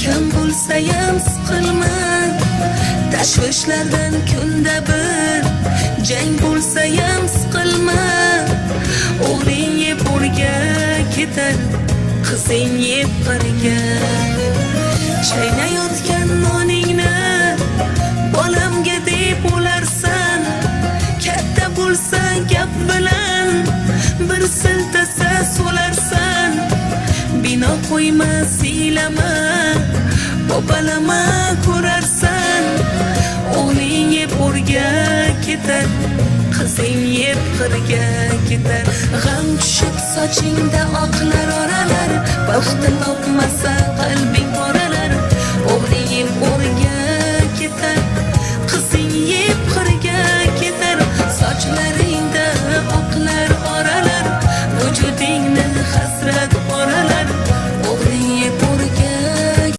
kam bo'lsayam siqilma, tashvishlardan kunda bir jang bo'lsayam siqilma. O'g'ling yeb o'rga ketar, qizing yeb qirga. Chaynayotgan noningni bolamga deb o'larsan, katta bo'lsa gap bilan bir siltasa so'larsan. Bino qo'yma, siylama, bobalama ko'rarsan. O'g'ling yeb o'rga ketar, qizing yeb qirga ketar. G'am tushib sochingda oqlar oralar, baxtni topmasa qalbing